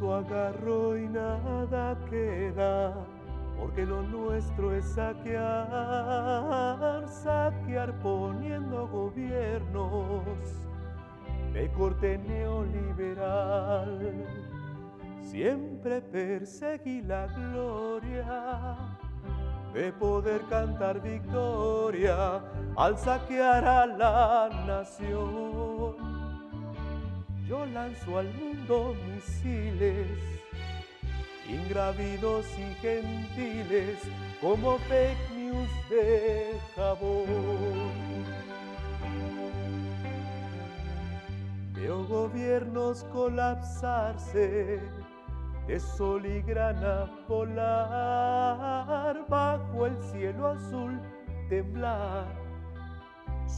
Todo agarró y nada queda, porque lo nuestro es saquear, saquear poniendo gobiernos de corte neoliberal. Siempre perseguí la gloria de poder cantar victoria al saquear a la nación. Yo lanzo al mundo misiles, ingrávidos y gentiles, como fake news de jabón. Veo gobiernos colapsarse, de sol y grana polar, bajo el cielo azul temblar,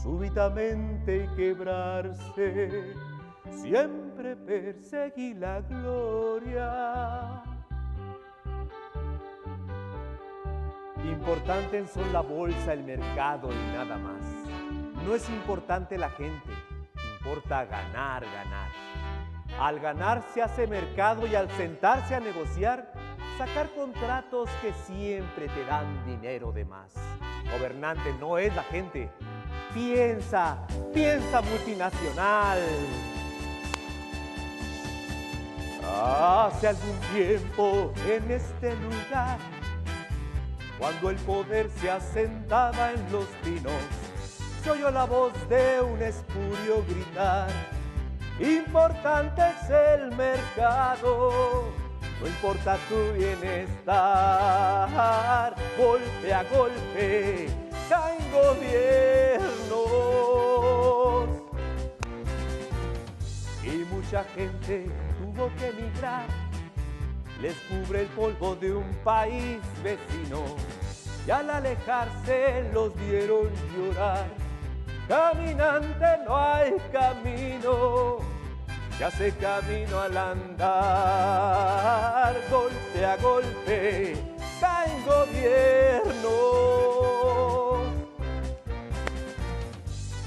súbitamente y quebrarse. Siempre perseguí la gloria. Importantes son la bolsa, el mercado y nada más. No es importante la gente, importa ganar, ganar. Al ganar se hace mercado y al sentarse a negociar, sacar contratos que siempre te dan dinero de más. Gobernante no es la gente. Piensa, piensa multinacional. Hace algún tiempo en este lugar, cuando el poder se asentaba en los pinos, se oyó la voz de un espurio gritar: importante es el mercado, no importa tu bienestar. Golpe a golpe caen gobiernos y mucha gente tuvo que emigrar. Les cubre el polvo de un país vecino y al alejarse los vieron llorar. Caminante no hay camino, se hace camino al andar. Golpe a golpe caen gobiernos.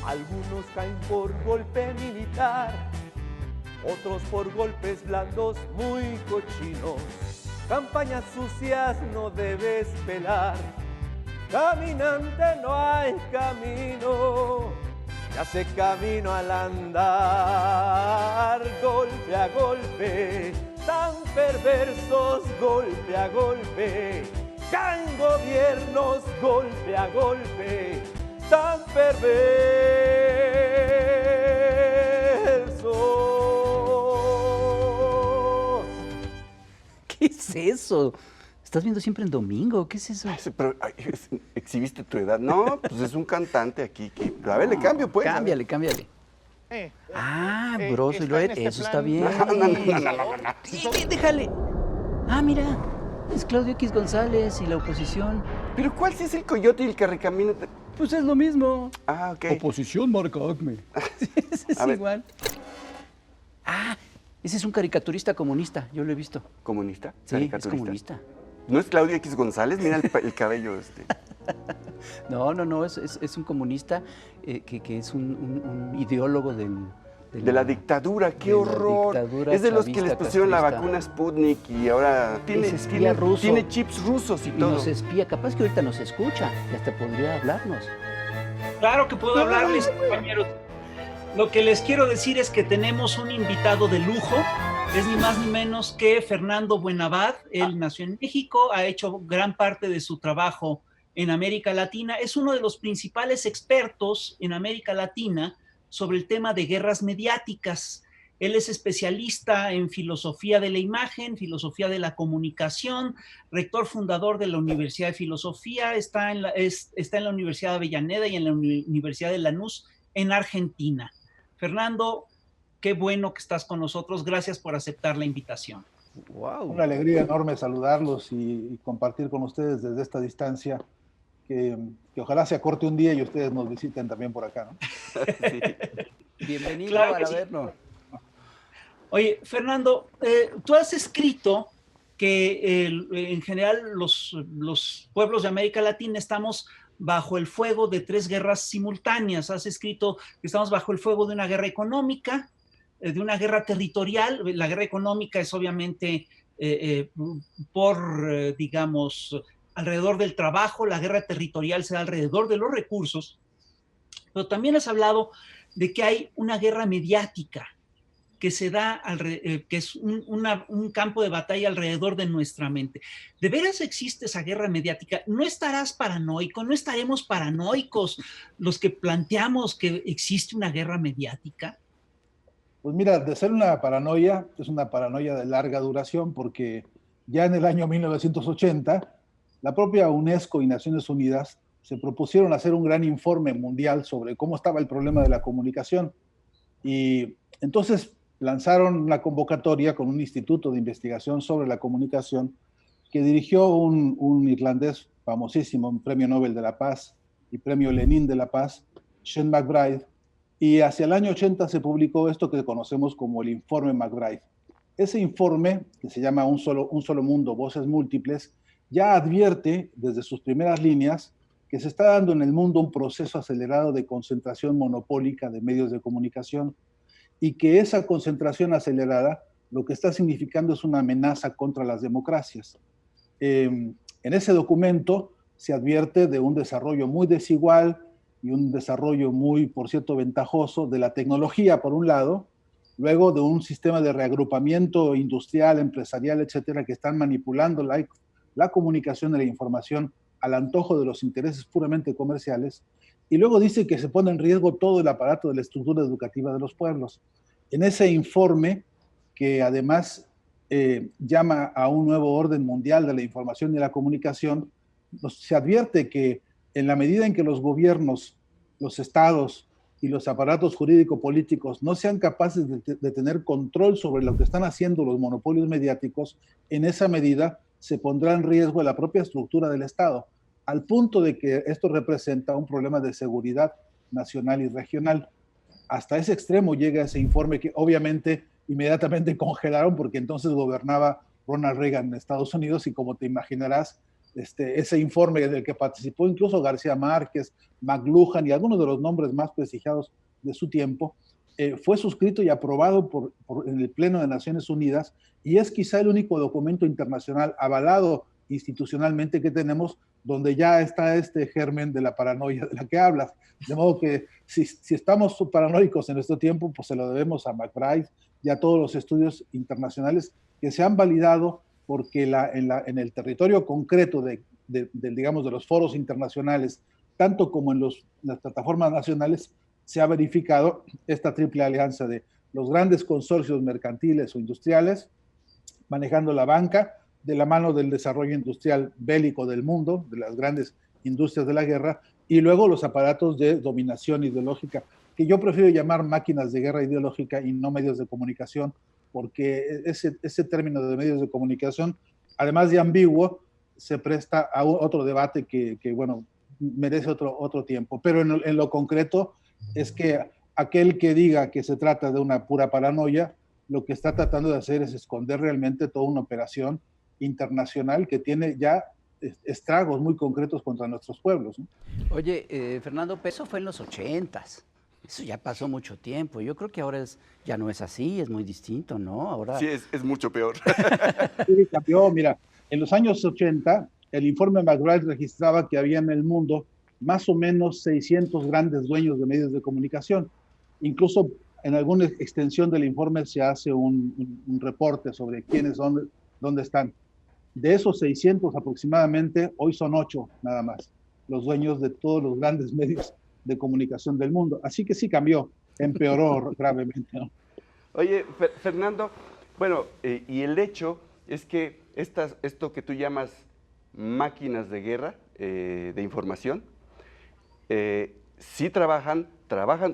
Algunos caen por golpe militar, otros por golpes blandos muy cochinos. Campañas sucias no debes pelar. Caminante no hay camino, se hace camino al andar. Golpe a golpe, tan perversos, golpe a golpe, caen gobiernos, golpe a golpe, tan perversos. ¿Qué es eso? ¿Estás viendo siempre en domingo? ¿Qué es eso? Pero exhibiste tu edad. No, pues es un cantante aquí. A ver, le cambio, pues. Cámbiale, cámbiale. Broso y Loret, eso está bien. No. Déjale. Mira, es Claudio X González y la oposición. Pero ¿cuál sí es el coyote y el que recamina? Pues es lo mismo. Ok. Oposición marca Acme. Es igual. Ese es un caricaturista comunista, yo lo he visto. ¿Comunista? Sí, es comunista. ¿No es Claudio X González? Mira el cabello No, es un comunista que es un ideólogo de la dictadura. ¡Qué horror! Es de los que les pusieron la vacuna Sputnik y ahora tiene chips rusos y todo. Y nos espía, capaz que ahorita nos escucha y hasta podría hablarnos. Claro que puedo hablarles, compañeros. Lo que les quiero decir es que tenemos un invitado de lujo. Es ni más ni menos que Fernando Buenabad. Él nació en México, ha hecho gran parte de su trabajo en América Latina. Es uno de los principales expertos en América Latina sobre el tema de guerras mediáticas. Él es especialista en filosofía de la imagen, filosofía de la comunicación, rector fundador de la Universidad de Filosofía, está en la Universidad de Avellaneda y en la Universidad de Lanús en Argentina. Fernando, qué bueno que estás con nosotros. Gracias por aceptar la invitación. Wow. Una alegría enorme saludarlos y compartir con ustedes desde esta distancia, que ojalá se acorte un día y ustedes nos visiten también por acá, ¿no? Sí. Bienvenido claro a vernos. Oye, Fernando, tú has escrito que en general los pueblos de América Latina estamos bajo el fuego de 3 guerras simultáneas. Has escrito que estamos bajo el fuego de una guerra económica, de una guerra territorial. La guerra económica es obviamente digamos, alrededor del trabajo, la guerra territorial se da alrededor de los recursos, pero también has hablado de que hay una guerra mediática que se da, que es un campo de batalla alrededor de nuestra mente. ¿De veras existe esa guerra mediática? ¿No estarás paranoico? ¿No estaremos paranoicos los que planteamos que existe una guerra mediática? Pues mira, de ser una paranoia, es una paranoia de larga duración, porque ya en el año 1980, la propia UNESCO y Naciones Unidas se propusieron hacer un gran informe mundial sobre cómo estaba el problema de la comunicación. Y entonces lanzaron una convocatoria con un instituto de investigación sobre la comunicación que dirigió un irlandés famosísimo, un premio Nobel de la Paz y premio Lenin de la Paz, Shane McBride, y hacia el año 80 se publicó esto que conocemos como el Informe McBride. Ese informe, que se llama Un solo mundo, voces múltiples, ya advierte desde sus primeras líneas que se está dando en el mundo un proceso acelerado de concentración monopólica de medios de comunicación, y que esa concentración acelerada lo que está significando es una amenaza contra las democracias. En ese documento se advierte de un desarrollo muy desigual y un desarrollo muy, por cierto, ventajoso de la tecnología, por un lado, luego de un sistema de reagrupamiento industrial, empresarial, etcétera, que están manipulando la comunicación y la información al antojo de los intereses puramente comerciales, y luego dice que se pone en riesgo todo el aparato de la estructura educativa de los pueblos. En ese informe, que además llama a un nuevo orden mundial de la información y la comunicación, se advierte que en la medida en que los gobiernos, los estados y los aparatos jurídico-políticos no sean capaces de tener control sobre lo que están haciendo los monopolios mediáticos, en esa medida se pondrá en riesgo la propia estructura del Estado, al punto de que esto representa un problema de seguridad nacional y regional. Hasta ese extremo llega ese informe que obviamente inmediatamente congelaron porque entonces gobernaba Ronald Reagan en Estados Unidos, y como te imaginarás, ese informe del que participó incluso García Márquez, McLuhan y algunos de los nombres más prestigiados de su tiempo, fue suscrito y aprobado en el Pleno de Naciones Unidas, y es quizá el único documento internacional avalado institucionalmente que tenemos donde ya está este germen de la paranoia de la que hablas. De modo que si estamos paranoicos en nuestro tiempo, pues se lo debemos a McBride y a todos los estudios internacionales que se han validado, porque en el territorio concreto digamos, de los foros internacionales, tanto como en las plataformas nacionales, se ha verificado esta triple alianza de los grandes consorcios mercantiles o industriales manejando la banca, de la mano del desarrollo industrial bélico del mundo, de las grandes industrias de la guerra, y luego los aparatos de dominación ideológica, que yo prefiero llamar máquinas de guerra ideológica y no medios de comunicación, porque ese término de medios de comunicación, además de ambiguo, se presta a otro debate que bueno, merece otro tiempo. Pero en lo concreto es que aquel que diga que se trata de una pura paranoia, lo que está tratando de hacer es esconder realmente toda una operación internacional que tiene ya estragos muy concretos contra nuestros pueblos, ¿no? Oye, Fernando, eso fue en los 80s. Eso ya pasó mucho tiempo. Yo creo que ahora ya no es así, es muy distinto, ¿no? Ahora... Sí, es mucho peor. Sí, cambió. Mira, en los años 80, el informe McBride registraba que había en el mundo más o menos 600 grandes dueños de medios de comunicación. Incluso en alguna extensión del informe se hace un reporte sobre quiénes son, dónde están. De esos 600 aproximadamente, hoy son 8 nada más, los dueños de todos los grandes medios de comunicación del mundo. Así que sí cambió, empeoró gravemente, ¿no? Oye, Fernando, bueno, y el hecho es que esto que tú llamas máquinas de guerra, de información, sí trabajan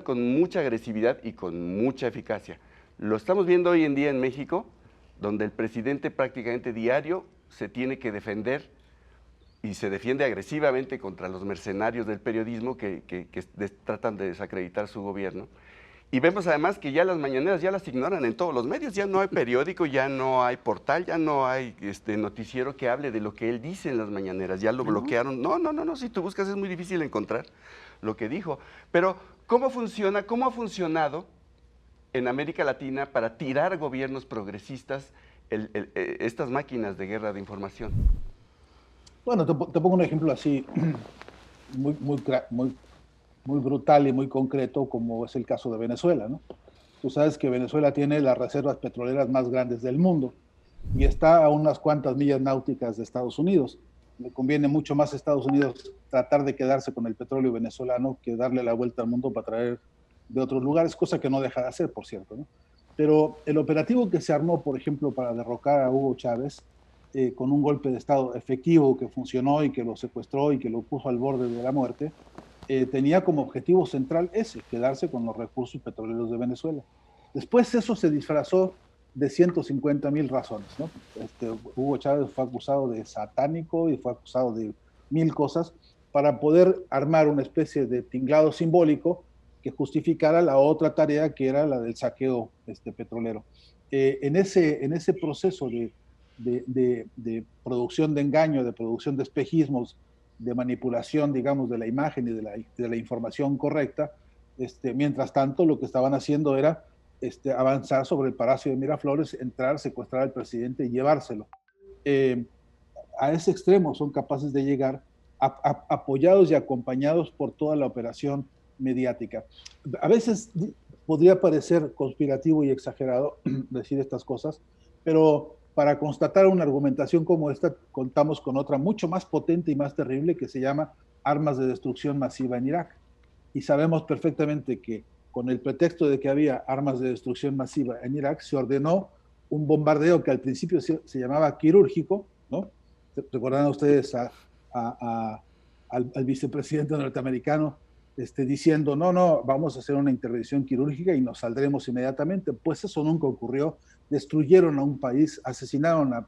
con mucha agresividad y con mucha eficacia. Lo estamos viendo hoy en día en México, donde el presidente prácticamente diario se tiene que defender y se defiende agresivamente contra los mercenarios del periodismo que tratan de desacreditar su gobierno. Y vemos además que ya las mañaneras ya las ignoran en todos los medios, ya no hay periódico, ya no hay portal, ya no hay noticiero que hable de lo que él dice en las mañaneras, ya lo bloquearon. No, si tú buscas es muy difícil encontrar lo que dijo. Pero, ¿cómo funciona? ¿Cómo ha funcionado en América Latina para tirar gobiernos progresistas estas máquinas de guerra de información? Bueno, te pongo un ejemplo así muy brutal y muy concreto, como es el caso de Venezuela, ¿no? Tú sabes que Venezuela tiene las reservas petroleras más grandes del mundo y está a unas cuantas millas náuticas de Estados Unidos. Le conviene mucho más a Estados Unidos tratar de quedarse con el petróleo venezolano que darle la vuelta al mundo para traer de otros lugares, cosa que no deja de hacer, por cierto, ¿no? Pero el operativo que se armó, por ejemplo, para derrocar a Hugo Chávez, con un golpe de Estado efectivo que funcionó y que lo secuestró y que lo puso al borde de la muerte, tenía como objetivo central ese, quedarse con los recursos petroleros de Venezuela. Después eso se disfrazó de 150,000 razones, ¿no? Hugo Chávez fue acusado de satánico y fue acusado de 1000 cosas para poder armar una especie de tinglado simbólico que justificara la otra tarea que era la del saqueo petrolero. En ese proceso de producción de engaño, de producción de espejismos, de manipulación, digamos, de la imagen y de la información correcta, mientras tanto lo que estaban haciendo era avanzar sobre el Palacio de Miraflores, entrar, secuestrar al presidente y llevárselo. A ese extremo son capaces de llegar, apoyados y acompañados por toda la operación mediática. A veces podría parecer conspirativo y exagerado decir estas cosas, pero para constatar una argumentación como esta, contamos con otra mucho más potente y más terrible que se llama armas de destrucción masiva en Irak. Y sabemos perfectamente que con el pretexto de que había armas de destrucción masiva en Irak, se ordenó un bombardeo que al principio se llamaba quirúrgico, ¿no? Recordarán ustedes al vicepresidente norteamericano diciendo, no, vamos a hacer una intervención quirúrgica y nos saldremos inmediatamente. Pues eso nunca ocurrió. Destruyeron a un país, asesinaron a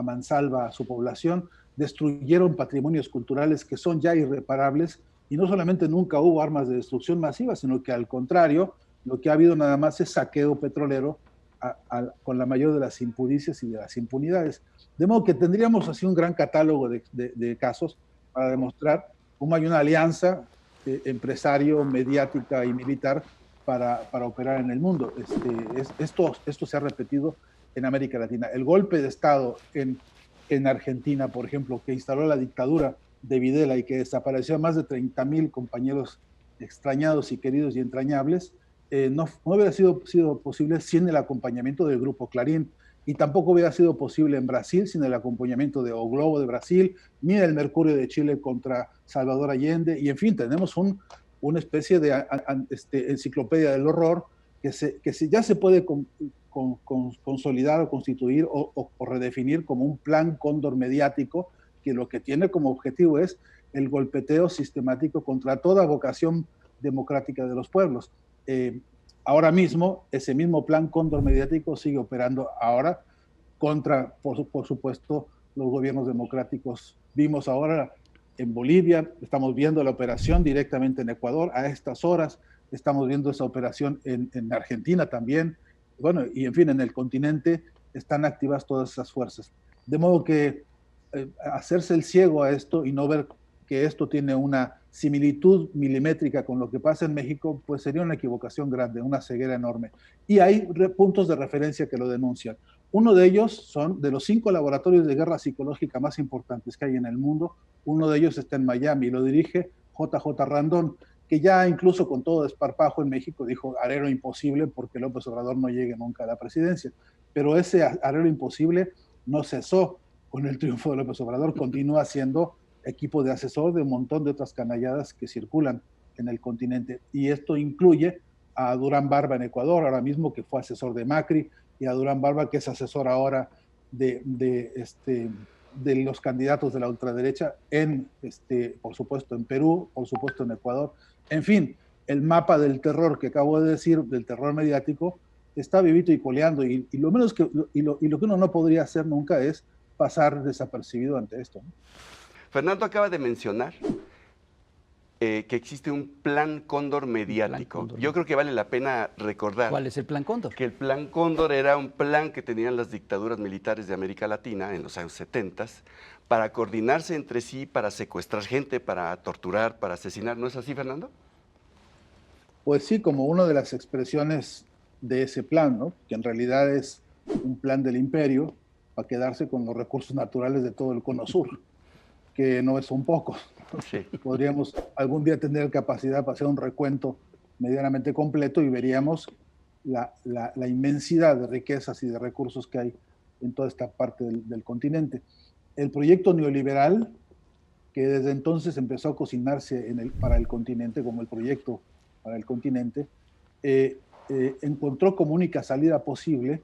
mansalva a su población, destruyeron patrimonios culturales que son ya irreparables, y no solamente nunca hubo armas de destrucción masiva, sino que al contrario, lo que ha habido nada más es saqueo petrolero con la mayor de las impudicias y de las impunidades. De modo que tendríamos así un gran catálogo de casos para demostrar cómo hay una alianza empresario, mediática y militar para operar en el mundo. Esto se ha repetido en América Latina. El golpe de Estado en Argentina, por ejemplo, que instaló la dictadura de Videla y que desapareció a más de 30,000 compañeros extrañados y queridos y entrañables, no hubiera sido posible sin el acompañamiento del Grupo Clarín, y tampoco hubiera sido posible en Brasil sin el acompañamiento de O Globo de Brasil, ni del Mercurio de Chile contra Salvador Allende, y en fin, tenemos una especie de enciclopedia del horror que ya se puede consolidar o constituir o redefinir como un plan cóndor mediático, que lo que tiene como objetivo es el golpeteo sistemático contra toda vocación democrática de los pueblos. Ahora mismo, ese mismo plan cóndor mediático sigue operando ahora contra, por supuesto, los gobiernos democráticos. Vimos ahora en Bolivia, estamos viendo la operación directamente en Ecuador a estas horas, estamos viendo esa operación en Argentina también. Bueno, y en fin, en el continente están activas todas esas fuerzas. De modo que hacerse el ciego a esto y no ver que esto tiene una similitud milimétrica con lo que pasa en México, pues sería una equivocación grande, una ceguera enorme. Y hay puntos de referencia que lo denuncian. Uno de ellos son de los 5 laboratorios de guerra psicológica más importantes que hay en el mundo. Uno de ellos está en Miami y lo dirige JJ Randón, que ya incluso con todo desparpajo en México dijo haré lo imposible porque López Obrador no llegue nunca a la presidencia. Pero ese haré lo imposible no cesó con el triunfo de López Obrador, continúa siendo equipo de asesor de un montón de otras canalladas que circulan en el continente. Y esto incluye a Durán Barba en Ecuador, ahora mismo, que fue asesor de Macri, y a Durán Barba, que es asesor ahora de los candidatos de la ultraderecha por supuesto, en Perú, por supuesto, en Ecuador. En fin, el mapa del terror que acabo de decir, del terror mediático, está vivito y coleando, y lo menos que lo que uno no podría hacer nunca es pasar desapercibido ante esto, ¿no? Fernando acaba de mencionar que existe un plan cóndor mediático. Plan Cóndor. Yo creo que vale la pena recordar. ¿Cuál es el plan Cóndor? Que el plan Cóndor era un plan que tenían las dictaduras militares de América Latina en los años 70 para coordinarse entre sí, para secuestrar gente, para torturar, para asesinar. ¿No es así, Fernando? Pues sí, como una de las expresiones de ese plan, ¿no? Que en realidad es un plan del imperio para quedarse con los recursos naturales de todo el cono sur, que no son pocos. Sí. Podríamos algún día tener capacidad para hacer un recuento medianamente completo y veríamos la inmensidad de riquezas y de recursos que hay en toda esta parte del continente. El proyecto neoliberal, que desde entonces empezó a cocinarse para el continente, como el proyecto para el continente, encontró como única salida posible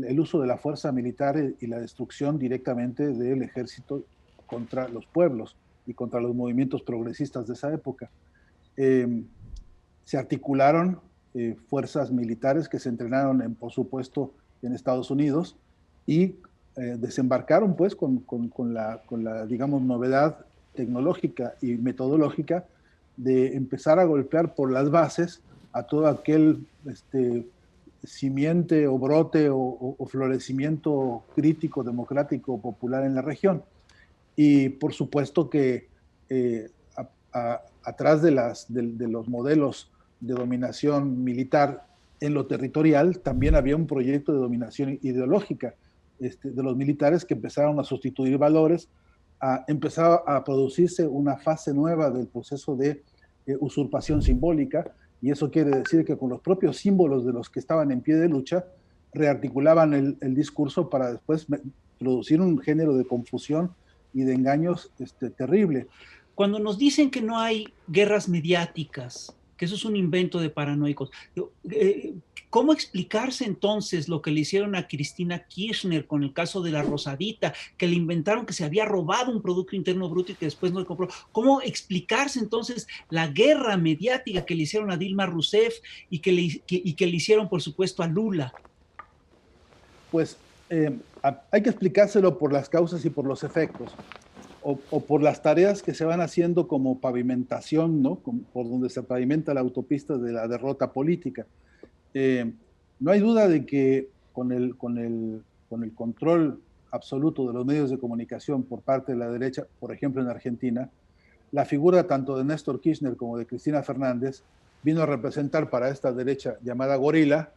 el uso de la fuerza militar y la destrucción directamente del ejército contra los pueblos y contra los movimientos progresistas de esa época. Se articularon fuerzas militares que se entrenaron, por supuesto, en Estados Unidos y desembarcaron pues con la, digamos, novedad tecnológica y metodológica de empezar a golpear por las bases a todo aquel simiente o brote o florecimiento crítico, democrático, popular en la región. Y por supuesto que atrás de los modelos de dominación militar en lo territorial, también había un proyecto de dominación ideológica de los militares que empezaron a sustituir valores, empezaba a producirse una fase nueva del proceso de usurpación simbólica, y eso quiere decir que con los propios símbolos de los que estaban en pie de lucha, rearticulaban el discurso para después producir un género de confusión y de engaños terrible. Cuando nos dicen que no hay guerras mediáticas, que eso es un invento de paranoicos, ¿cómo explicarse entonces lo que le hicieron a Cristina Kirchner con el caso de la Rosadita, que le inventaron que se había robado un Producto Interno Bruto y que después no le compró? ¿Cómo explicarse entonces la guerra mediática que le hicieron a Dilma Rousseff y que le hicieron, por supuesto, a Lula? Pues hay que explicárselo por las causas y por los efectos. O por las tareas que se van haciendo como pavimentación, ¿no? Por donde se pavimenta la autopista de la derrota política. No hay duda de que con el control absoluto de los medios de comunicación por parte de la derecha, por ejemplo en Argentina, la figura tanto de Néstor Kirchner como de Cristina Fernández vino a representar para esta derecha llamada gorila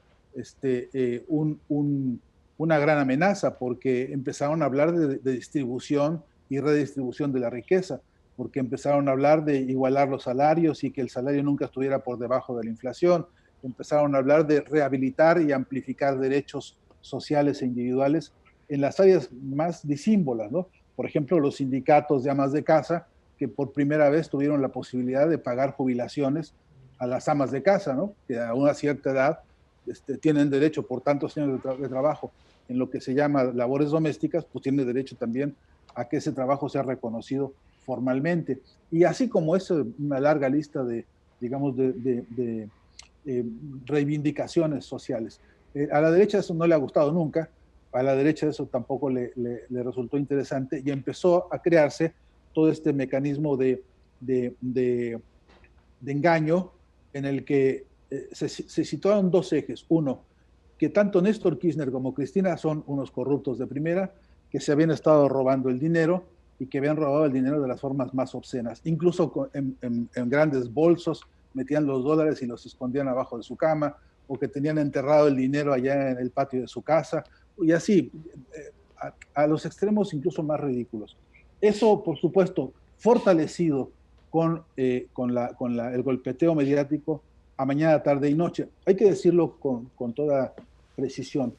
una gran amenaza, porque empezaron a hablar de distribución y redistribución de la riqueza, porque empezaron a hablar de igualar los salarios y que el salario nunca estuviera por debajo de la inflación, empezaron a hablar de rehabilitar y amplificar derechos sociales e individuales en las áreas más disímbolas, ¿no? Por ejemplo, los sindicatos de amas de casa, que por primera vez tuvieron la posibilidad de pagar jubilaciones a las amas de casa, ¿no? Que a una cierta edad tienen derecho por tantos años de trabajo en lo que se llama labores domésticas, pues tienen derecho también a que ese trabajo sea reconocido formalmente. Y así como es una larga lista de, digamos, de reivindicaciones sociales. A la derecha eso no le ha gustado nunca, a la derecha eso tampoco le resultó interesante y empezó a crearse todo este mecanismo de engaño en el que se situaron dos ejes. Uno, que tanto Néstor Kirchner como Cristina son unos corruptos de primera, que se habían estado robando el dinero y que habían robado el dinero de las formas más obscenas. Incluso en grandes bolsos metían los dólares y los escondían abajo de su cama, o que tenían enterrado el dinero allá en el patio de su casa, y así, a los extremos incluso más ridículos. Eso, por supuesto, fortalecido con el golpeteo mediático a mañana, tarde y noche. Hay que decirlo con toda precisión.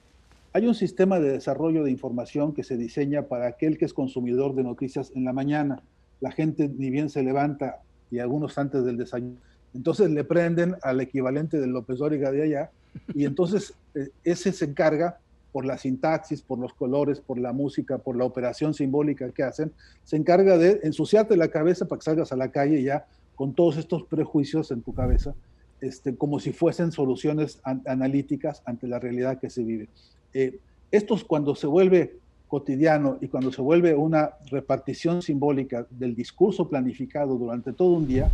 Hay un sistema de desarrollo de información que se diseña para aquel que es consumidor de noticias en la mañana. La gente ni bien se levanta, y algunos antes del desayuno, entonces le prenden al equivalente del López Dóriga de allá, y entonces ese se encarga, por la sintaxis, por los colores, por la música, por la operación simbólica que hacen, se encarga de ensuciarte la cabeza para que salgas a la calle ya con todos estos prejuicios en tu cabeza, como si fuesen soluciones analíticas ante la realidad que se vive. Esto es cuando se vuelve cotidiano y cuando se vuelve una repartición simbólica del discurso planificado durante todo un día,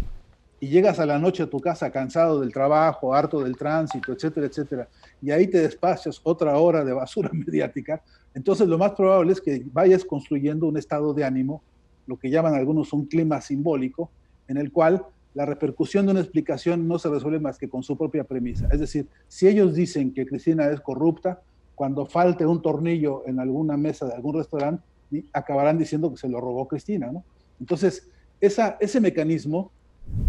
y llegas a la noche a tu casa cansado del trabajo, harto del tránsito, etcétera, etcétera, y ahí te despachas otra hora de basura mediática, entonces lo más probable es que vayas construyendo un estado de ánimo, lo que llaman algunos un clima simbólico, en el cual la repercusión de una explicación no se resuelve más que con su propia premisa. Es decir, si ellos dicen que Cristina es corrupta, cuando falte un tornillo en alguna mesa de algún restaurante, acabarán diciendo que se lo robó Cristina, ¿no? Entonces, ese mecanismo,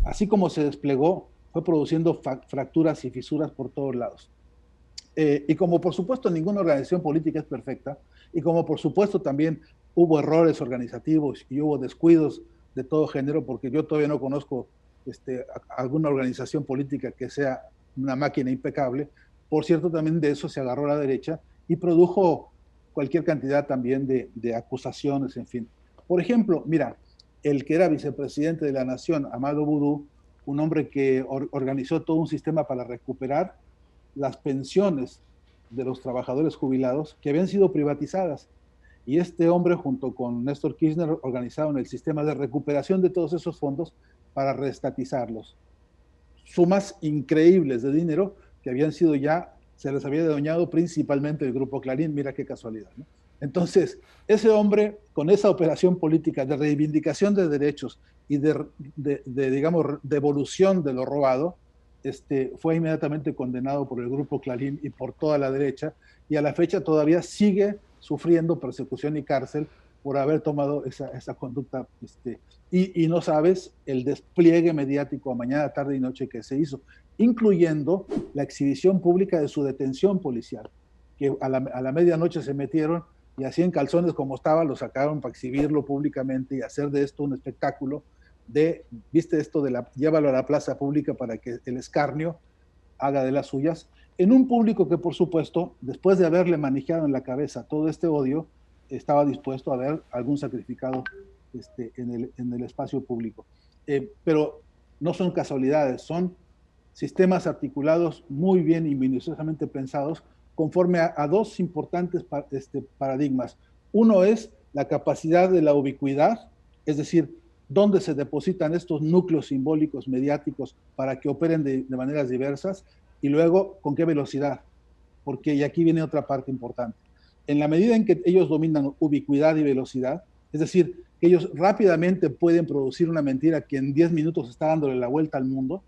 así como se desplegó, fue produciendo fracturas y fisuras por todos lados. Y como por supuesto ninguna organización política es perfecta, y como por supuesto también hubo errores organizativos y hubo descuidos de todo género, porque yo todavía no conozco alguna organización política que sea una máquina impecable. Por cierto, también de eso se agarró la derecha y produjo cualquier cantidad también de acusaciones, en fin. Por ejemplo, mira, el que era vicepresidente de la Nación, Amado Boudou, un hombre que organizó todo un sistema para recuperar las pensiones de los trabajadores jubilados que habían sido privatizadas. Y este hombre, junto con Néstor Kirchner, organizaron el sistema de recuperación de todos esos fondos para reestatizarlos. Sumas increíbles de dinero que habían sido ya, se les había adueñado principalmente el Grupo Clarín, mira qué casualidad, ¿no? Entonces, ese hombre, con esa operación política de reivindicación de derechos y digamos, devolución de lo robado, fue inmediatamente condenado por el Grupo Clarín y por toda la derecha, y a la fecha todavía sigue sufriendo persecución y cárcel por haber tomado esa conducta. Y no sabes el despliegue mediático a mañana, tarde y noche que se hizo, incluyendo la exhibición pública de su detención policial, que a la medianoche se metieron y así en calzones como estaba, lo sacaron para exhibirlo públicamente y hacer de esto un espectáculo viste esto llévalo a la plaza pública para que el escarnio haga de las suyas, en un público que por supuesto, después de haberle manejado en la cabeza todo este odio, estaba dispuesto a ver algún sacrificado en el espacio público. Pero no son casualidades, son sistemas articulados muy bien y minuciosamente pensados conforme a dos importantes paradigmas. Uno es la capacidad de la ubicuidad, es decir, dónde se depositan estos núcleos simbólicos mediáticos para que operen de maneras diversas, y luego con qué velocidad, porque y aquí viene otra parte importante. En la medida en que ellos dominan ubicuidad y velocidad, es decir, que ellos rápidamente pueden producir una mentira que en 10 minutos está dándole la vuelta al mundo,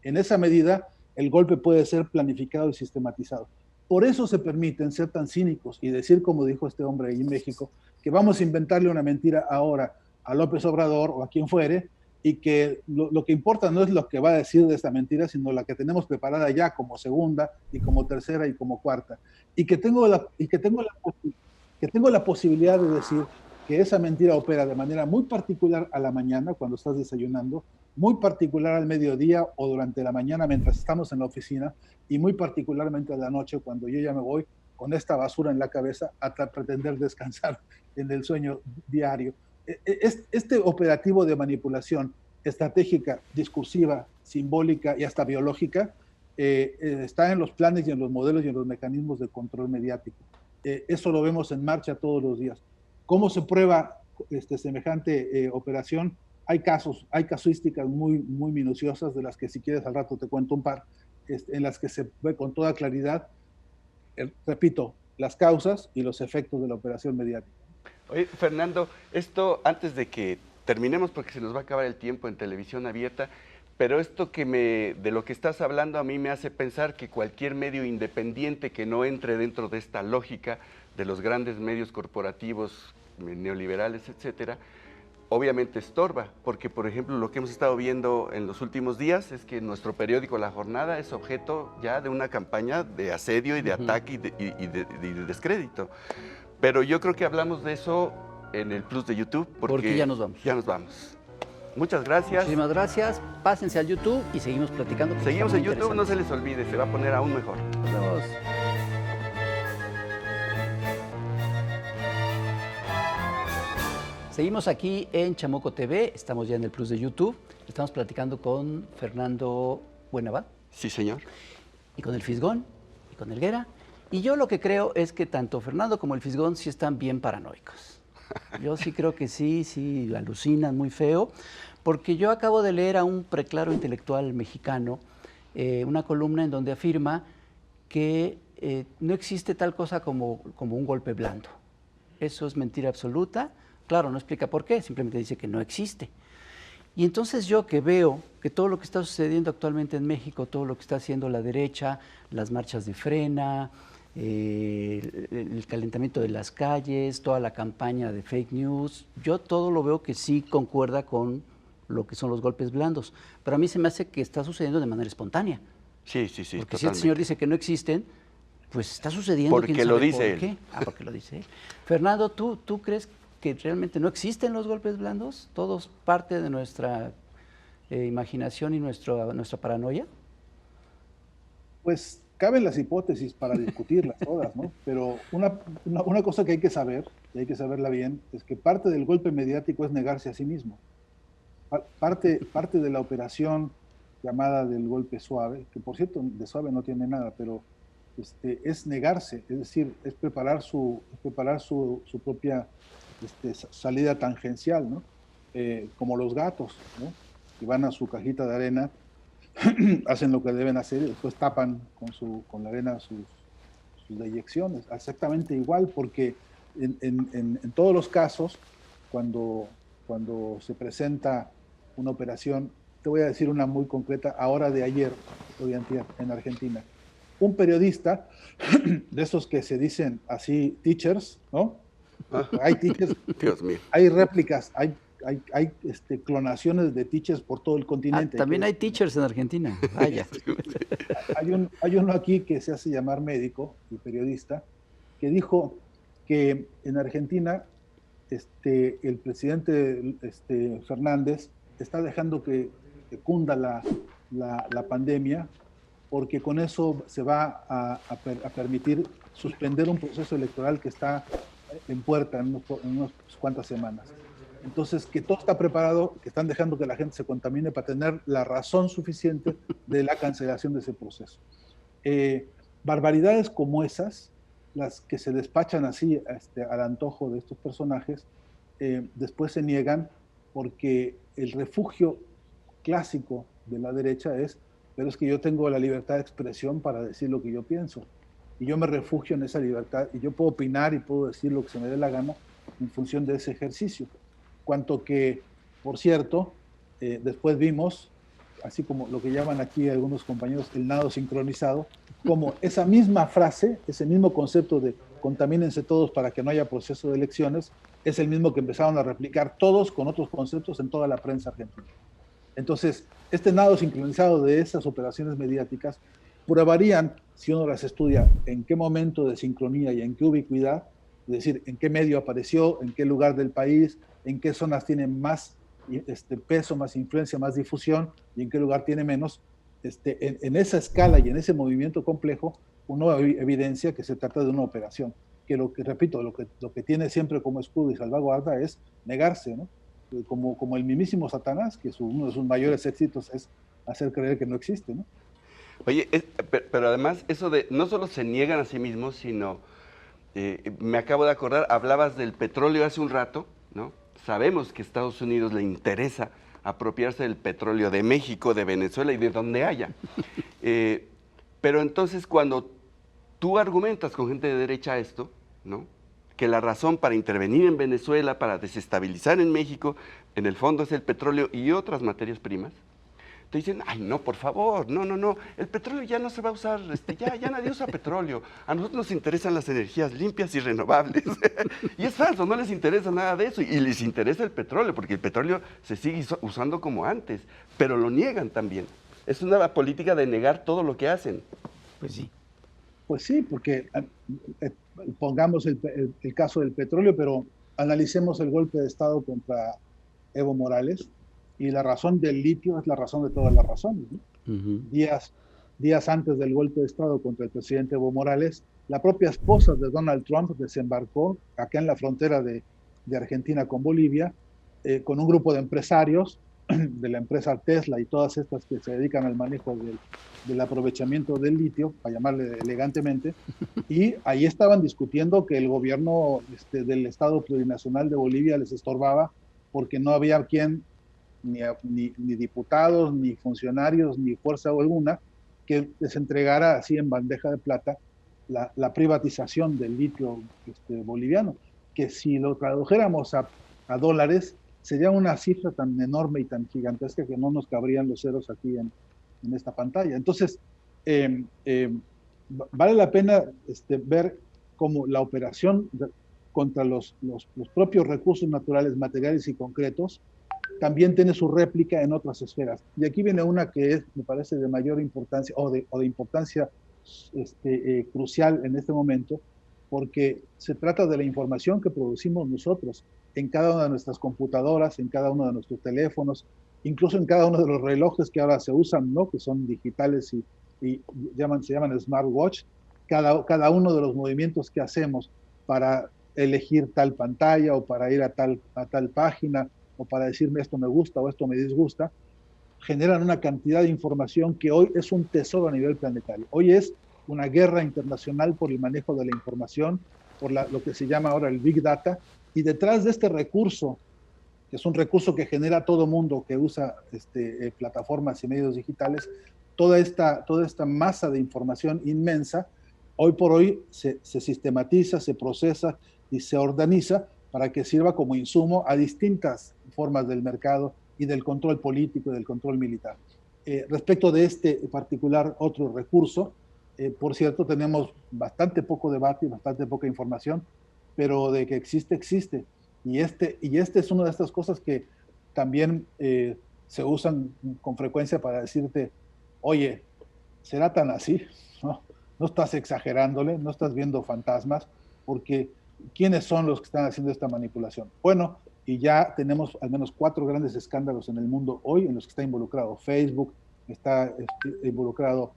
en esa medida el golpe puede ser planificado y sistematizado. Por eso se permiten ser tan cínicos y decir, como dijo este hombre ahí en México, que vamos a inventarle una mentira ahora a López Obrador o a quien fuere, y que lo que importa no es lo que va a decir de esta mentira, sino la que tenemos preparada ya como segunda y como tercera y como cuarta. Y que tengo la posibilidad de decir que esa mentira opera de manera muy particular a la mañana cuando estás desayunando, muy particular al mediodía o durante la mañana mientras estamos en la oficina, y muy particularmente a la noche cuando yo ya me voy con esta basura en la cabeza a pretender descansar en el sueño diario. Este operativo de manipulación estratégica, discursiva, simbólica y hasta biológica está en los planes y en los modelos y en los mecanismos de control mediático. Eso lo vemos en marcha todos los días. ¿Cómo se prueba semejante operación? Hay casuísticas muy, muy minuciosas, de las que si quieres al rato te cuento un par, en las que se ve con toda claridad, repito, las causas y los efectos de la operación mediática. Oye, Fernando, esto antes de que terminemos, porque se nos va a acabar el tiempo en televisión abierta, pero esto de lo que estás hablando a mí me hace pensar que cualquier medio independiente que no entre dentro de esta lógica de los grandes medios corporativos, neoliberales, etcétera, obviamente estorba, porque por ejemplo lo que hemos estado viendo en los últimos días es que nuestro periódico La Jornada es objeto ya de una campaña de asedio y de ataque y de descrédito. Pero yo creo que hablamos de eso en el Plus de YouTube. Porque ya nos vamos. Ya nos vamos. Muchas gracias. Muchísimas gracias. Pásense al YouTube y seguimos platicando. Seguimos en YouTube, no se les olvide, se va a poner aún mejor. Adiós. Seguimos aquí en Chamuco TV, estamos ya en el Plus de YouTube. Estamos platicando con Fernando Buenabad. Sí, señor. Y con el Fisgón, y con Helguera. Y yo lo que creo es que tanto Fernando como el Fisgón sí están bien paranoicos. Yo sí creo que sí alucinan muy feo, porque yo acabo de leer a un preclaro intelectual mexicano una columna en donde afirma que no existe tal cosa como un golpe blando. Eso es mentira absoluta. Claro, no explica por qué, simplemente dice que no existe. Y entonces yo que veo que todo lo que está sucediendo actualmente en México, todo lo que está haciendo la derecha, las marchas de frena, el calentamiento de las calles, toda la campaña de fake news, yo todo lo veo que sí concuerda con lo que son los golpes blandos. Pero a mí se me hace que está sucediendo de manera espontánea. Sí, Porque totalmente. si el señor dice que no existen, pues está sucediendo. Porque ¿quién lo sabe dice por él. qué? Porque lo dice él. Fernando, ¿tú crees que realmente no existen los golpes blandos? ¿Todos parte de nuestra imaginación y nuestra paranoia? Pues caben las hipótesis para discutirlas todas, ¿no? Pero una cosa que hay que saber, y hay que saberla bien, es que parte del golpe mediático es negarse a sí mismo. Parte de la operación llamada del golpe suave, que por cierto de suave no tiene nada, pero es negarse, es decir, es preparar su propia salida tangencial, ¿no? Como los gatos, ¿no? Que van a su cajita de arena, hacen lo que deben hacer y después tapan con la arena sus deyecciones. Exactamente igual, porque en todos los casos, cuando se presenta una operación, te voy a decir una muy concreta, ahora de ayer, hoy antier, en Argentina. Un periodista, de esos que se dicen así, teachers, ¿no? Hay teachers, Dios mío. hay réplicas, hay clonaciones de teachers por todo el continente. También hay teachers en Argentina, vaya. Hay uno aquí que se hace llamar médico y periodista, que dijo que en Argentina el presidente Fernández está dejando que cunda la pandemia, porque con eso se va a permitir suspender un proceso electoral que está en puerta en unas cuantas semanas. Entonces, que todo está preparado, que están dejando que la gente se contamine para tener la razón suficiente de la cancelación de ese proceso. Barbaridades como esas, las que se despachan así al antojo de estos personajes, después se niegan porque el refugio clásico de la derecha es, pero es que yo tengo la libertad de expresión para decir lo que yo pienso. Y yo me refugio en esa libertad y yo puedo opinar y puedo decir lo que se me dé la gana en función de ese ejercicio. Cuanto que, por cierto, después vimos, así como lo que llaman aquí algunos compañeros el nado sincronizado, como esa misma frase, ese mismo concepto de contamínense todos para que no haya proceso de elecciones, es el mismo que empezaron a replicar todos con otros conceptos en toda la prensa argentina. Entonces, este nado sincronizado de esas operaciones mediáticas probarían, si uno las estudia, en qué momento de sincronía y en qué ubicuidad, es decir, en qué medio apareció, en qué lugar del país, en qué zonas tiene más peso, más influencia, más difusión y en qué lugar tiene menos. En esa escala y en ese movimiento complejo, uno evidencia que se trata de una operación, que repito, lo que tiene siempre como escudo y salvaguarda es negarse, ¿no? Como el mismísimo Satanás, que uno de sus mayores éxitos es hacer creer que no existe, ¿no? Oye, pero además eso de no solo se niegan a sí mismos, sino, me acabo de acordar, hablabas del petróleo hace un rato, ¿no? Sabemos que a Estados Unidos le interesa apropiarse del petróleo de México, de Venezuela y de donde haya. Pero entonces cuando tú argumentas con gente de derecha esto, ¿no? Que la razón para intervenir en Venezuela, para desestabilizar en México, en el fondo es el petróleo y otras materias primas, te dicen, ay, no, por favor, no, el petróleo ya no se va a usar, ya nadie usa petróleo, a nosotros nos interesan las energías limpias y renovables. Y es falso, no les interesa nada de eso, y les interesa el petróleo, porque el petróleo se sigue usando como antes, pero lo niegan también. Es una política de negar todo lo que hacen. Pues sí. Pues sí, porque pongamos el caso del petróleo, pero analicemos el golpe de Estado contra Evo Morales, y la razón del litio es la razón de todas las razones, ¿no? Uh-huh. Días antes del golpe de Estado contra el presidente Evo Morales, la propia esposa de Donald Trump desembarcó acá en la frontera de Argentina con Bolivia, con un grupo de empresarios de la empresa Tesla y todas estas que se dedican al manejo del aprovechamiento del litio, para llamarle elegantemente, y ahí estaban discutiendo que el gobierno del Estado Plurinacional de Bolivia les estorbaba porque no había quien, ni diputados, ni funcionarios, ni fuerza alguna, que les entregara así en bandeja de plata la privatización del litio boliviano, que si lo tradujéramos a dólares, sería una cifra tan enorme y tan gigantesca que no nos cabrían los ceros aquí en esta pantalla. Entonces, vale la pena ver cómo la operación contra los propios recursos naturales, materiales y concretos también tiene su réplica en otras esferas. Y aquí viene una que es, me parece, de mayor importancia o de importancia crucial en este momento, porque se trata de la información que producimos nosotros en cada una de nuestras computadoras, en cada uno de nuestros teléfonos, incluso en cada uno de los relojes que ahora se usan, ¿no? Que son digitales y se llaman smartwatch. Cada uno de los movimientos que hacemos para elegir tal pantalla o para ir a tal página o para decirme esto me gusta o esto me disgusta, generan una cantidad de información que hoy es un tesoro a nivel planetario. Hoy es una guerra internacional por el manejo de la información, por lo que se llama ahora el Big Data, y detrás de este recurso, que es un recurso que genera todo mundo que usa plataformas y medios digitales, toda esta masa de información inmensa, hoy por hoy se sistematiza, se procesa y se organiza para que sirva como insumo a distintas formas del mercado y del control político y del control militar. Respecto de este particular otro recurso, por cierto, tenemos bastante poco debate y bastante poca información, pero de que existe, existe. Y este es una de estas cosas que también se usan con frecuencia para decirte, oye, ¿será tan así? No estás exagerándole, no estás viendo fantasmas, porque ¿quiénes son los que están haciendo esta manipulación? Bueno, y ya tenemos al menos 4 grandes escándalos en el mundo hoy en los que está involucrado Facebook, está involucrado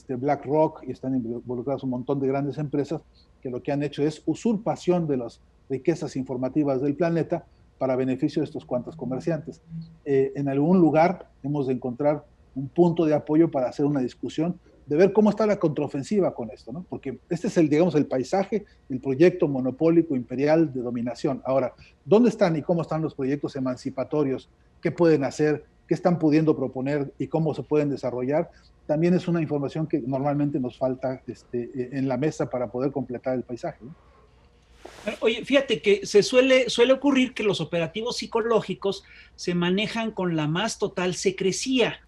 BlackRock, y están involucrados un montón de grandes empresas que lo que han hecho es usurpación de las riquezas informativas del planeta para beneficio de estos cuantos comerciantes. En algún lugar hemos de encontrar un punto de apoyo para hacer una discusión de ver cómo está la contraofensiva con esto, ¿no? Porque este es el paisaje, el proyecto monopólico imperial de dominación. Ahora, ¿dónde están y cómo están los proyectos emancipatorios? ¿Qué pueden hacer? ¿Qué están pudiendo proponer y cómo se pueden desarrollar? También es una información que normalmente nos falta en la mesa para poder completar el paisaje, ¿no? Oye, fíjate que suele ocurrir que los operativos psicológicos se manejan con la más total secrecía,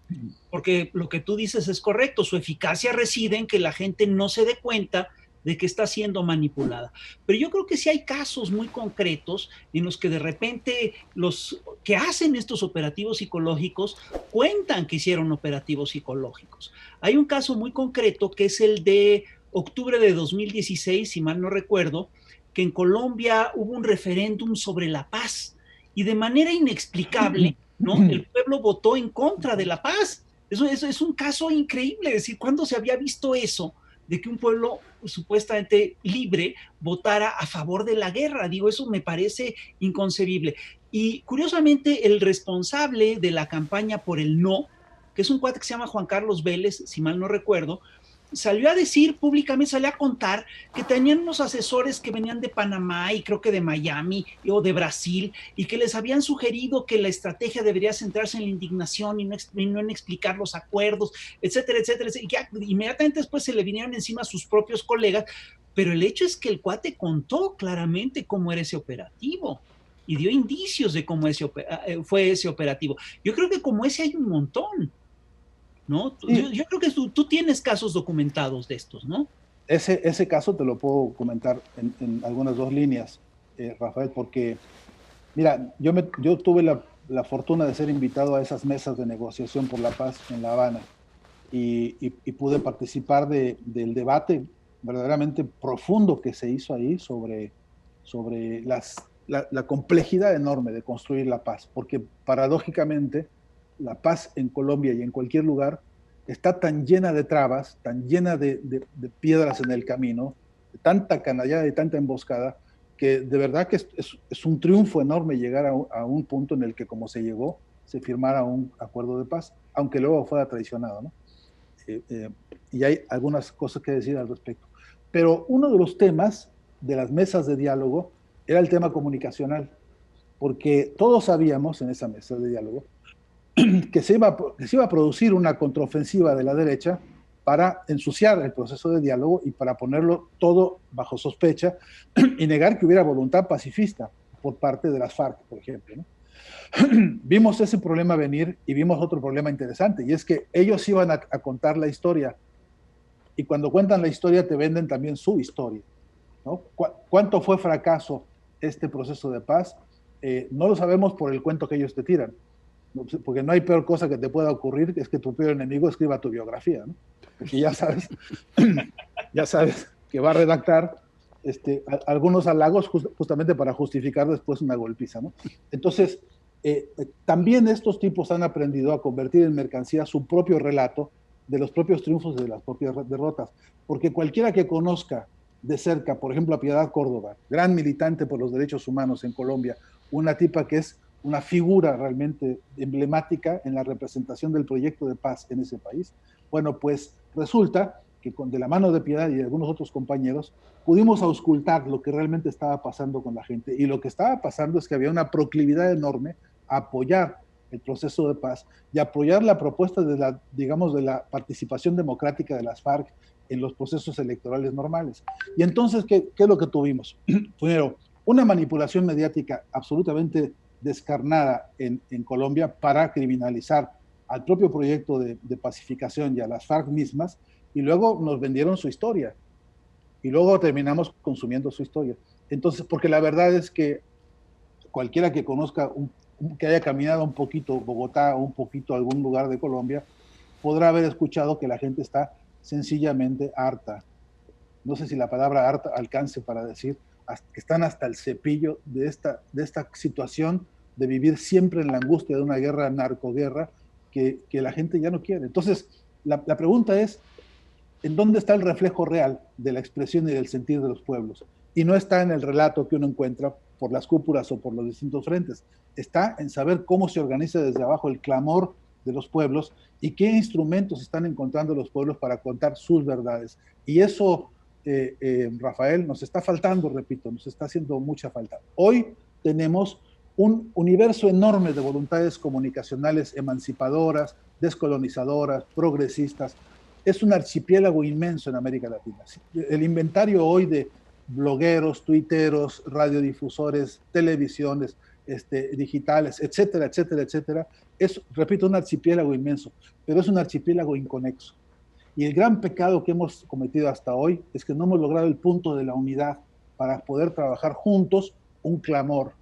porque lo que tú dices es correcto, su eficacia reside en que la gente no se dé cuenta de que está siendo manipulada. Pero yo creo que sí hay casos muy concretos en los que de repente los que hacen estos operativos psicológicos cuentan que hicieron operativos psicológicos. Hay un caso muy concreto que es el de octubre de 2016, si mal no recuerdo, que en Colombia hubo un referéndum sobre la paz y de manera inexplicable, ¿no? El pueblo votó en contra de la paz. Eso es un caso increíble. Es decir, ¿cuándo se había visto eso? De que un pueblo supuestamente libre votara a favor de la guerra. Digo, eso me parece inconcebible. Y curiosamente, el responsable de la campaña por el no, que es un cuate que se llama Juan Carlos Vélez, si mal no recuerdo, salió a decir públicamente, salió a contar que tenían unos asesores que venían de Panamá y creo que de Miami o de Brasil y que les habían sugerido que la estrategia debería centrarse en la indignación y no en explicar los acuerdos, etcétera, etcétera, y que inmediatamente después se le vinieron encima a sus propios colegas, pero el hecho es que el cuate contó claramente cómo era ese operativo y dio indicios de cómo fue ese operativo. Yo creo que como ese hay un montón, ¿no? Sí. Yo creo que tú tienes casos documentados de estos, ¿no? Ese caso te lo puedo comentar en algunas 2 líneas, Rafael, porque, mira, yo tuve la fortuna de ser invitado a esas mesas de negociación por la paz en La Habana y pude participar del debate verdaderamente profundo que se hizo ahí sobre la complejidad enorme de construir la paz, porque paradójicamente la paz en Colombia y en cualquier lugar está tan llena de trabas, tan llena de piedras en el camino, de tanta canallada y tanta emboscada, que de verdad que es un triunfo enorme llegar a un punto en el que, como se llegó, se firmara un acuerdo de paz, aunque luego fuera traicionado, ¿no? Y hay algunas cosas que decir al respecto. Pero uno de los temas de las mesas de diálogo era el tema comunicacional, porque todos sabíamos en esa mesa de diálogo que se iba a producir una contraofensiva de la derecha para ensuciar el proceso de diálogo y para ponerlo todo bajo sospecha y negar que hubiera voluntad pacifista por parte de las FARC, por ejemplo, ¿no? Vimos ese problema venir y vimos otro problema interesante, y es que ellos iban a contar la historia, y cuando cuentan la historia te venden también su historia, ¿no? ¿Cuánto fue fracaso este proceso de paz? No lo sabemos por el cuento que ellos te tiran, porque no hay peor cosa que te pueda ocurrir, que es que tu peor enemigo escriba tu biografía, ¿no? Porque ya sabes, ya sabes que va a redactar algunos halagos justamente para justificar después una golpiza, ¿no? Entonces, también estos tipos han aprendido a convertir en mercancía su propio relato de los propios triunfos y de las propias derrotas, porque cualquiera que conozca de cerca, por ejemplo, a Piedad Córdoba, gran militante por los derechos humanos en Colombia, una tipa que es una figura realmente emblemática en la representación del proyecto de paz en ese país. Bueno, pues resulta que de la mano de Piedad y de algunos otros compañeros pudimos auscultar lo que realmente estaba pasando con la gente, y lo que estaba pasando es que había una proclividad enorme a apoyar el proceso de paz y apoyar la propuesta de la, digamos, de la participación democrática de las FARC en los procesos electorales normales. Y entonces, ¿qué es lo que tuvimos? Primero, una manipulación mediática absolutamente descarnada en Colombia para criminalizar al propio proyecto de pacificación y a las FARC mismas, y luego nos vendieron su historia, y luego terminamos consumiendo su historia. Entonces, porque la verdad es que cualquiera que conozca, que haya caminado un poquito Bogotá o un poquito algún lugar de Colombia, podrá haber escuchado que la gente está sencillamente harta. No sé si la palabra harta alcance para decir que están hasta el cepillo de esta situación de vivir siempre en la angustia de una guerra, narcoguerra, que la gente ya no quiere. Entonces, la pregunta es, ¿en dónde está el reflejo real de la expresión y del sentir de los pueblos? Y no está en el relato que uno encuentra por las cúpulas o por los distintos frentes. Está en saber cómo se organiza desde abajo el clamor de los pueblos y qué instrumentos están encontrando los pueblos para contar sus verdades. Y eso, Rafael, nos está faltando, repito, nos está haciendo mucha falta. Hoy tenemos un universo enorme de voluntades comunicacionales emancipadoras, descolonizadoras, progresistas. Es un archipiélago inmenso en América Latina. El inventario hoy de blogueros, tuiteros, radiodifusores, televisiones, digitales, etcétera, etcétera, etcétera, es, repito, un archipiélago inmenso, pero es un archipiélago inconexo. Y el gran pecado que hemos cometido hasta hoy es que no hemos logrado el punto de la unidad para poder trabajar juntos un clamor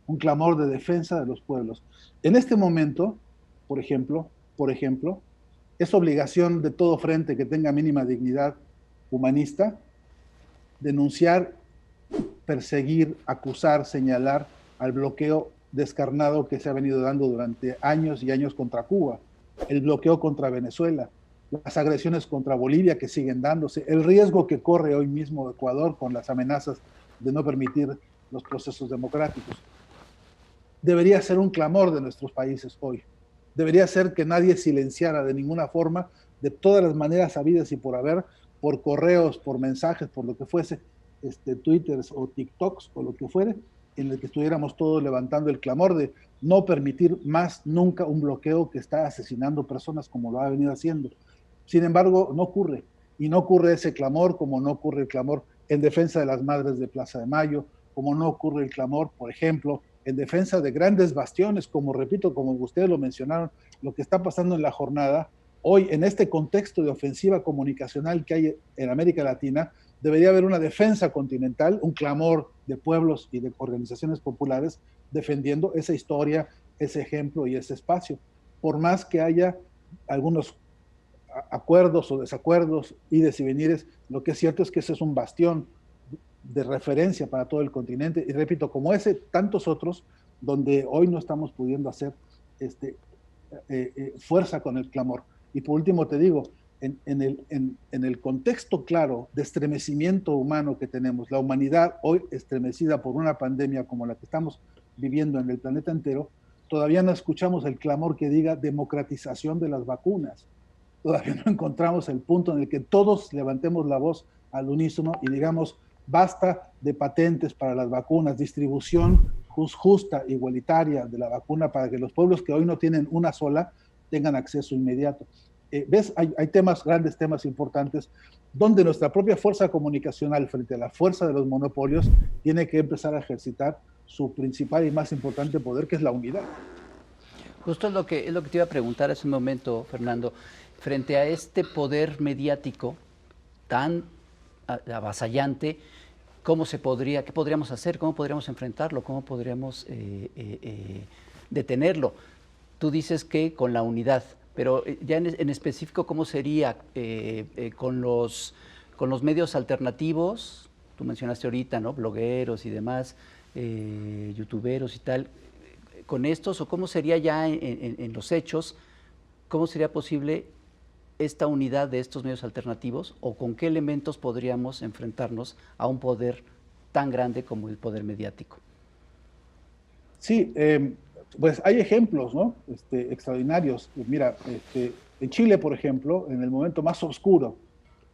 de defensa de los pueblos. En este momento, por ejemplo, es obligación de todo frente que tenga mínima dignidad humanista denunciar, perseguir, acusar, señalar al bloqueo descarnado que se ha venido dando durante años y años contra Cuba, el bloqueo contra Venezuela, las agresiones contra Bolivia que siguen dándose, el riesgo que corre hoy mismo Ecuador con las amenazas de no permitir los procesos democráticos. Debería ser un clamor de nuestros países hoy. Debería ser que nadie silenciara de ninguna forma, de todas las maneras habidas y por haber, por correos, por mensajes, por lo que fuese, Twitters o TikToks o lo que fuere, en el que estuviéramos todos levantando el clamor de no permitir más nunca un bloqueo que está asesinando personas como lo ha venido haciendo. Sin embargo, no ocurre. Y no ocurre ese clamor como no ocurre el clamor en defensa de las madres de Plaza de Mayo, como no ocurre el clamor, por ejemplo, en defensa de grandes bastiones, como repito, como ustedes lo mencionaron, lo que está pasando en la jornada, hoy en este contexto de ofensiva comunicacional que hay en América Latina, debería haber una defensa continental, un clamor de pueblos y de organizaciones populares defendiendo esa historia, ese ejemplo y ese espacio. Por más que haya algunos acuerdos o desacuerdos, ides y venires, lo que es cierto es que ese es un bastión de referencia para todo el continente, y repito, como ese, tantos otros, donde hoy no estamos pudiendo hacer fuerza con el clamor. Y por último te digo, en el contexto claro de estremecimiento humano que tenemos, la humanidad hoy estremecida por una pandemia como la que estamos viviendo en el planeta entero, todavía no escuchamos el clamor que diga democratización de las vacunas. Todavía no encontramos el punto en el que todos levantemos la voz al unísono y digamos, basta de patentes para las vacunas, distribución justa, igualitaria de la vacuna para que los pueblos que hoy no tienen una sola tengan acceso inmediato. ¿Ves? Hay temas, grandes temas importantes, donde nuestra propia fuerza comunicacional frente a la fuerza de los monopolios tiene que empezar a ejercitar su principal y más importante poder, que es la unidad. Justo es lo que te iba a preguntar hace un momento, Fernando. Frente a este poder mediático tan avasallante, ¿qué podríamos hacer? ¿Cómo podríamos enfrentarlo? ¿Cómo podríamos detenerlo? Tú dices que con la unidad, pero ya en específico, ¿cómo sería con los medios alternativos? Tú mencionaste ahorita, ¿no? Blogueros y demás, youtuberos y tal. ¿Con estos o cómo sería ya en los hechos? ¿Cómo sería posible esta unidad de estos medios alternativos o con qué elementos podríamos enfrentarnos a un poder tan grande como el poder mediático? Sí, pues hay ejemplos, ¿no? Extraordinarios. Mira, en Chile, por ejemplo, en el momento más oscuro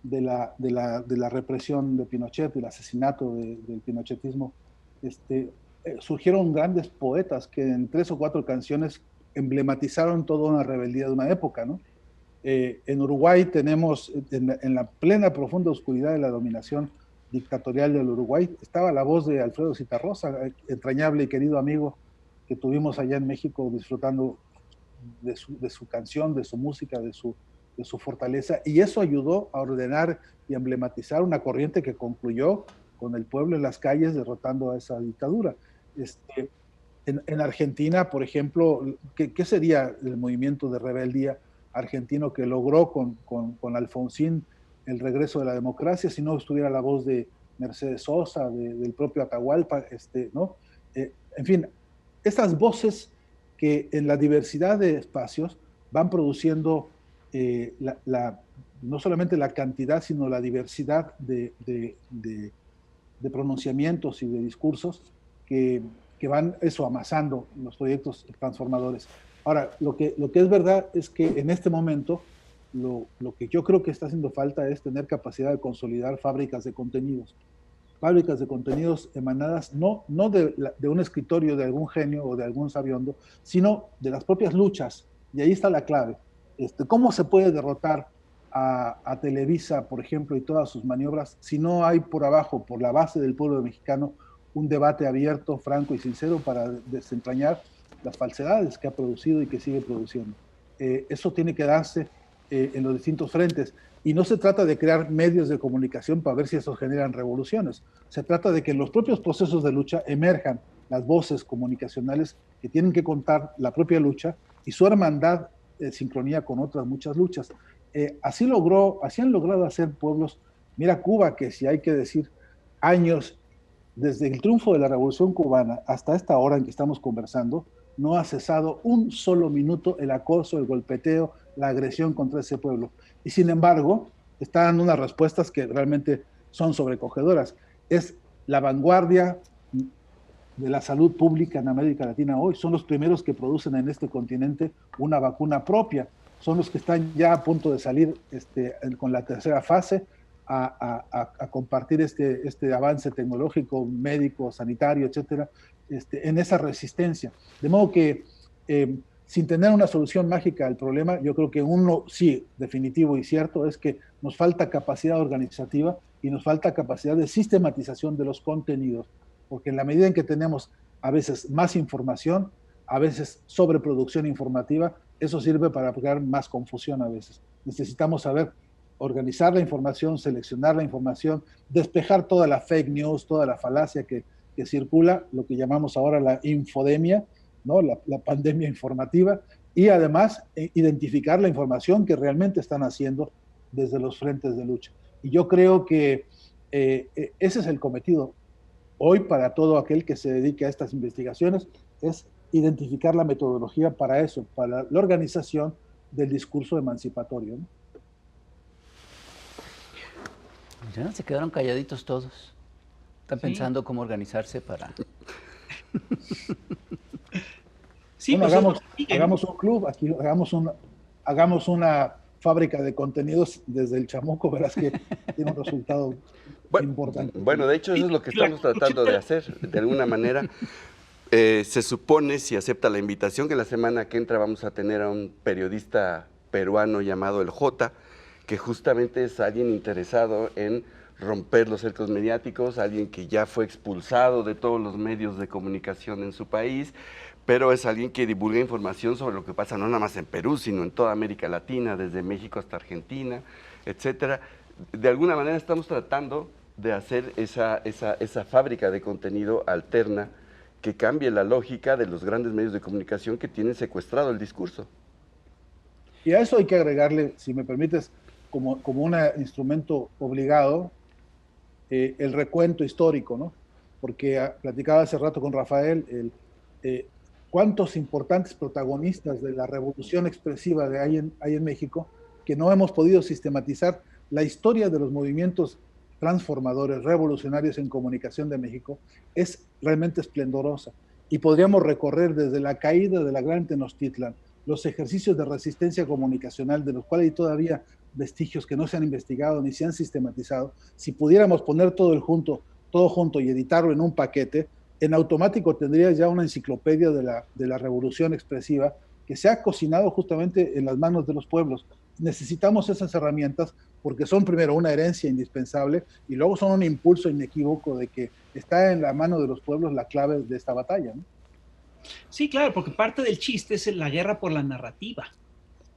de la represión de Pinochet, del asesinato del pinochetismo, surgieron grandes poetas que en 3 o 4 canciones emblematizaron toda una rebeldía de una época, ¿no? En Uruguay tenemos, en la plena profunda oscuridad de la dominación dictatorial del Uruguay, estaba la voz de Alfredo Zitarrosa, entrañable y querido amigo que tuvimos allá en México disfrutando de su canción, de su música, de su fortaleza, y eso ayudó a ordenar y emblematizar una corriente que concluyó con el pueblo en las calles derrotando a esa dictadura. En Argentina, por ejemplo, ¿qué sería el movimiento de rebeldía argentino que logró con Alfonsín el regreso de la democracia si no estuviera la voz de Mercedes Sosa, del propio Atahualpa, ¿no? En fin, estas voces que en la diversidad de espacios van produciendo no solamente la cantidad, sino la diversidad de pronunciamientos y de discursos que van amasando los proyectos transformadores. Ahora, lo que es verdad es que en este momento lo que yo creo que está haciendo falta es tener capacidad de consolidar fábricas de contenidos emanadas no de un escritorio de algún genio o de algún sabiondo, sino de las propias luchas, y ahí está la clave. ¿Cómo se puede derrotar a Televisa, por ejemplo, y todas sus maniobras, si no hay por abajo, por la base del pueblo mexicano, un debate abierto, franco y sincero para desentrañar las falsedades que ha producido y que sigue produciendo? Eso tiene que darse en los distintos frentes. Y no se trata de crear medios de comunicación para ver si esos generan revoluciones. Se trata de que en los propios procesos de lucha emerjan las voces comunicacionales que tienen que contar la propia lucha y su hermandad en sincronía con otras muchas luchas. Así han logrado hacer pueblos. Mira Cuba, que si hay que decir, años desde el triunfo de la Revolución Cubana hasta esta hora en que estamos conversando, no ha cesado un solo minuto el acoso, el golpeteo, la agresión contra ese pueblo. Y sin embargo, están dando unas respuestas que realmente son sobrecogedoras. Es la vanguardia de la salud pública en América Latina hoy. Son los primeros que producen en este continente una vacuna propia. Son los que están ya a punto de salir con la tercera fase a compartir este avance tecnológico, médico, sanitario, etcétera, en esa resistencia. De modo que, sin tener una solución mágica al problema, yo creo que uno sí, definitivo y cierto, es que nos falta capacidad organizativa y nos falta capacidad de sistematización de los contenidos, porque en la medida en que tenemos a veces más información, a veces sobreproducción informativa, eso sirve para crear más confusión a veces. Necesitamos saber organizar la información, seleccionar la información, despejar toda la fake news, toda la falacia que circula, lo que llamamos ahora la infodemia, ¿no? La pandemia informativa, y además identificar la información que realmente están haciendo desde los frentes de lucha. Y yo creo que ese es el cometido hoy para todo aquel que se dedique a estas investigaciones, es identificar la metodología para eso, para la organización del discurso emancipatorio, ¿no? Ya se quedaron calladitos todos. Están pensando cómo organizarse para... Sí, bueno, pues hagamos un club, aquí hagamos una fábrica de contenidos desde el Chamuco, verás que tiene un resultado importante. Bueno, de hecho eso es lo que estamos tratando de hacer, de alguna manera. Se supone, si acepta la invitación, que la semana que entra vamos a tener a un periodista peruano llamado El Jota, que justamente es alguien interesado en romper los cercos mediáticos, alguien que ya fue expulsado de todos los medios de comunicación en su país, pero es alguien que divulga información sobre lo que pasa no nada más en Perú, sino en toda América Latina, desde México hasta Argentina, etcétera. De alguna manera estamos tratando de hacer esa fábrica de contenido alterna que cambie la lógica de los grandes medios de comunicación que tienen secuestrado el discurso. Y a eso hay que agregarle, si me permites, como un instrumento obligado, el recuento histórico, ¿no? Porque platicaba hace rato con Rafael, cuántos importantes protagonistas de la revolución expresiva hay en México que no hemos podido sistematizar. La historia de los movimientos transformadores, revolucionarios en comunicación de México es realmente esplendorosa. Y podríamos recorrer desde la caída de la Gran Tenochtitlan, los ejercicios de resistencia comunicacional, de los cuales hay todavía vestigios que no se han investigado ni se han sistematizado. Si pudiéramos poner todo junto y editarlo en un paquete, en automático tendrías ya una enciclopedia de la revolución expresiva que se ha cocinado justamente en las manos de los pueblos. Necesitamos esas herramientas porque son primero una herencia indispensable y luego son un impulso inequívoco de que está en la mano de los pueblos la clave de esta batalla, ¿no? Sí, claro, porque parte del chiste es la guerra por la narrativa.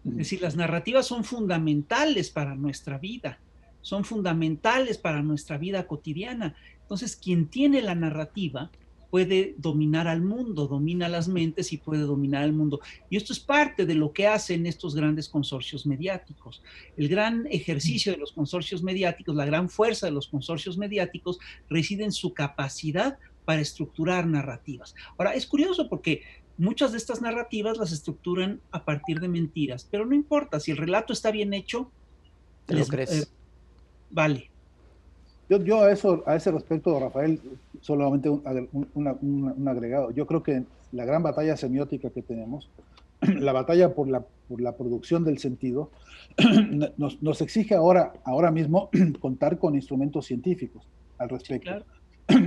Es decir, las narrativas son fundamentales para nuestra vida, son fundamentales para nuestra vida cotidiana. Entonces, quien tiene la narrativa puede dominar al mundo, domina las mentes y puede dominar al mundo. Y esto es parte de lo que hacen estos grandes consorcios mediáticos. El gran ejercicio de los consorcios mediáticos, la gran fuerza de los consorcios mediáticos reside en su capacidad para estructurar narrativas. Ahora, es curioso porque muchas de estas narrativas las estructuran a partir de mentiras, pero no importa, si el relato está bien hecho, ¿te lo crees? Vale. Yo a ese respecto, Rafael, solamente un agregado. Yo creo que la gran batalla semiótica que tenemos, la batalla por la producción del sentido, nos exige ahora mismo contar con instrumentos científicos al respecto. Sí, claro.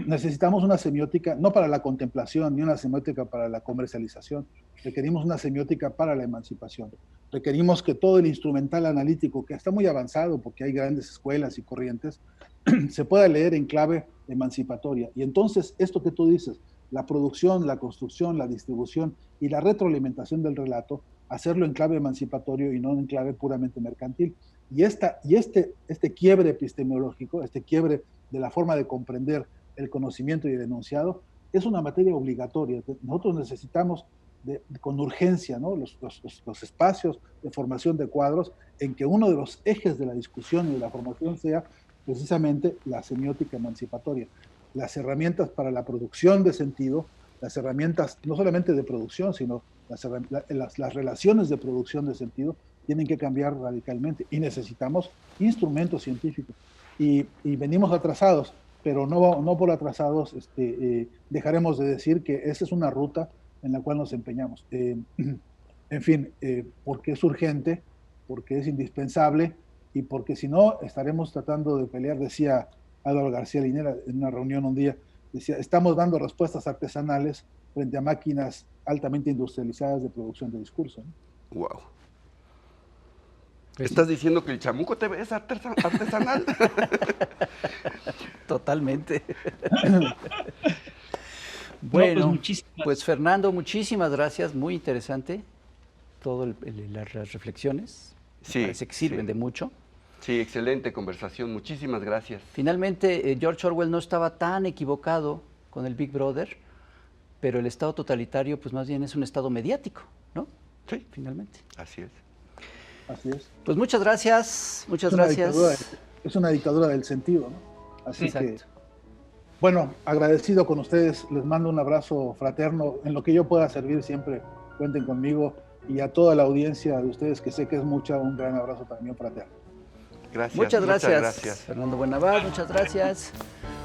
Necesitamos una semiótica, no para la contemplación, ni una semiótica para la comercialización. Requerimos una semiótica para la emancipación. Requerimos que todo el instrumental analítico, que está muy avanzado porque hay grandes escuelas y corrientes, se pueda leer en clave emancipatoria. Y entonces, esto que tú dices, la producción, la construcción, la distribución y la retroalimentación del relato, hacerlo en clave emancipatorio y no en clave puramente mercantil. Y este quiebre epistemológico, este quiebre de la forma de comprender el conocimiento y el enunciado, es una materia obligatoria. Nosotros necesitamos con urgencia, ¿no? los espacios de formación de cuadros en que uno de los ejes de la discusión y de la formación sea precisamente la semiótica emancipatoria. Las herramientas para la producción de sentido, las herramientas no solamente de producción, sino las relaciones de producción de sentido tienen que cambiar radicalmente y necesitamos instrumentos científicos. Y venimos atrasados, pero no por atrasados dejaremos de decir que esa es una ruta en la cual nos empeñamos. En fin, porque es urgente, porque es indispensable y porque si no estaremos tratando de pelear, decía Álvaro García Linera en una reunión un día, decía, estamos dando respuestas artesanales frente a máquinas altamente industrializadas de producción de discurso, ¿no? Wow. ¿Estás diciendo que el Chamuco TV es artesanal? Totalmente. Bueno, no, pues Fernando, muchísimas gracias, muy interesante todas las reflexiones, sí, parece que sirven de mucho. Sí, excelente conversación, muchísimas gracias. Finalmente, George Orwell no estaba tan equivocado con el Big Brother, pero el Estado totalitario pues más bien es un Estado mediático, ¿no? Sí. Finalmente. Así es. Así es. Pues muchas gracias, muchas gracias. Es una dictadura del sentido, ¿no? Así Exacto. que, bueno, agradecido con ustedes, les mando un abrazo fraterno, en lo que yo pueda servir siempre, cuenten conmigo, y a toda la audiencia de ustedes, que sé que es mucha, un gran abrazo también fraterno. Gracias. Muchas gracias. Fernando Buenabad, muchas gracias.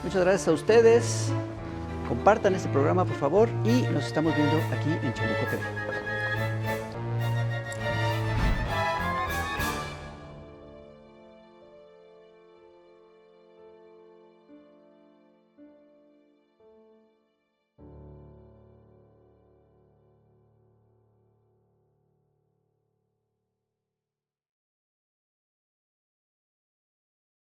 Muchas gracias a ustedes. Compartan este programa, por favor, y nos estamos viendo aquí en Chamuco TV.